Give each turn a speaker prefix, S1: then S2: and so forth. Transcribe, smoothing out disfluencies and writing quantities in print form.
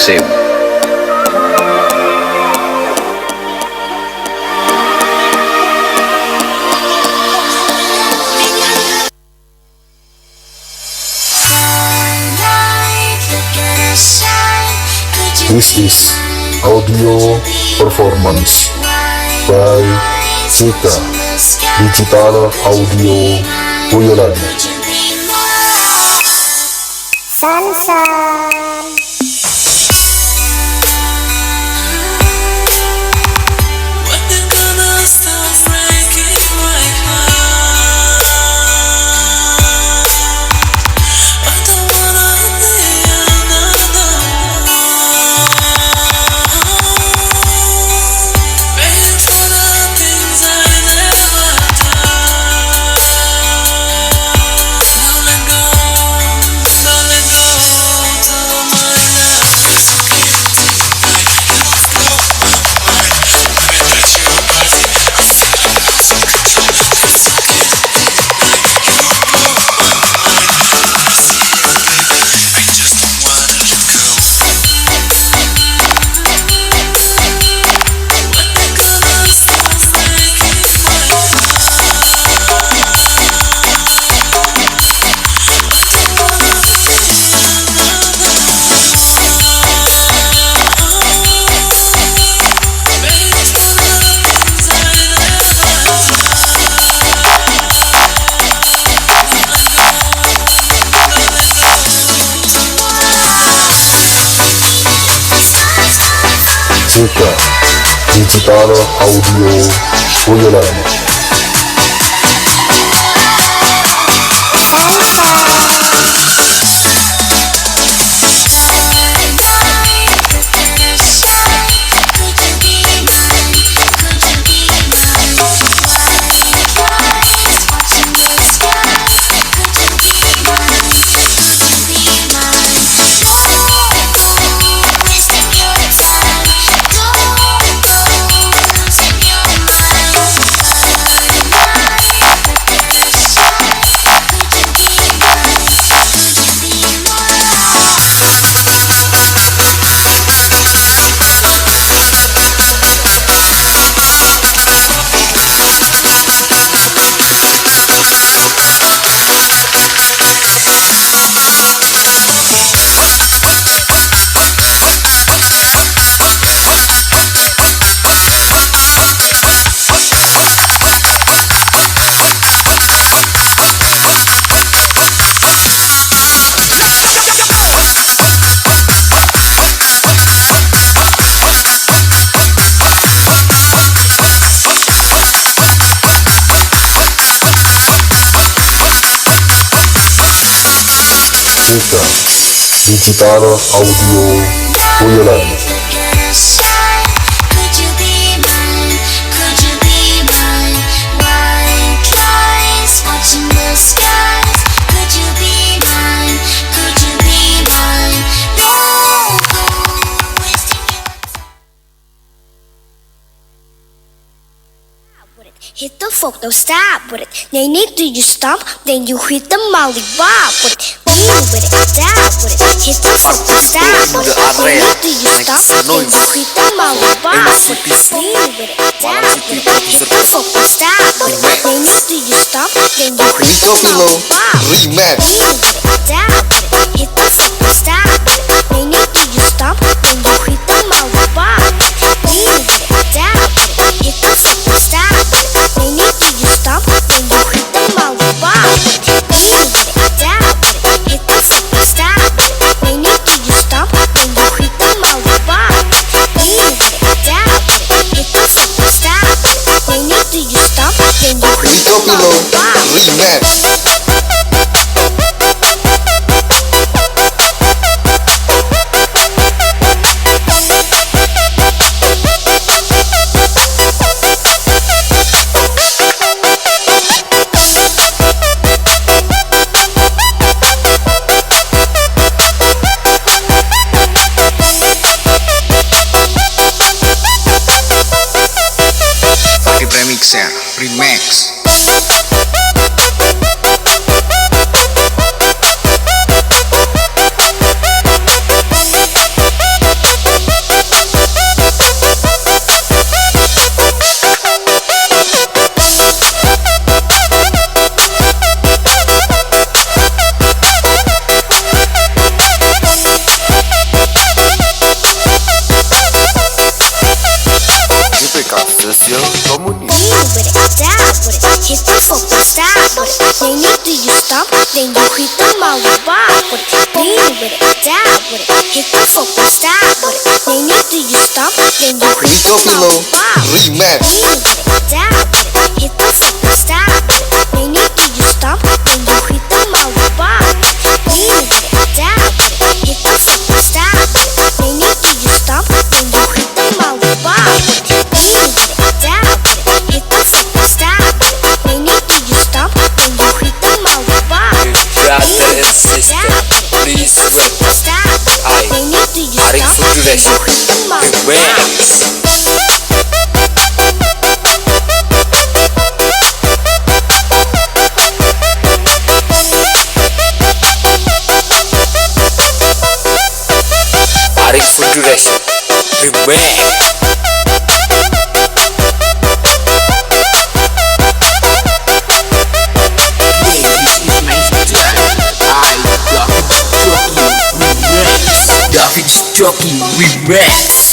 S1: eksklusif.
S2: This is audio performance by Jika Digital Audio Boyolali. Jika Digital Audio Boyolali. Jika Digital Audio Boyolali.
S3: Hit the folk, don't stop with it. They need to you stomp, then you hit the molly bob with it. Lean with it, stop with it. Hit the folk, don't stop with it. They need to you stomp, then you hit the molly bob with it. Lean with it, stop with it. Hit the folk, don't stop with it. They need to you stomp, then you hit the molly bob with it. Lean with it, stop with it. Hit the folk, don't stop with it. They need to you stomp, then you hit the molly bob with it. Lean with it, stop with it. Hit the folk, don't stop with it. They need to you stomp, then you hit the molly bob with it. Lean with it, stop with it. Hit the folk, don't stop with it. They need to you stomp, then you hit the molly bob with it. Lean with it, stop with it. Hit the folk, don't stop with it. They need to you stomp, then you hit the molly bob with it.
S1: Remix. official community.
S3: Lean with it, dab with it, hit the fucking stop with it. Then after you stop, then you hit the molly with it. Lean with it, dab with it, hit the fucking stop with it. Then after you stop, then you hit the molly
S1: Remix.
S3: Lean with it, dab with it, hit the fucking stop with it. Then after you stop, then you hit the molly Lean with it, dab with it, hit the fucking stop with it. Then after you stop, then you hit the molly with it. Lean with it, dab with it, hit the fucking stop with it. Then after you stop, then you hit the molly
S1: Brother and sister, please wait. I, Karang for direction. Remix. Karang for direction. Remix. Jockey Remix.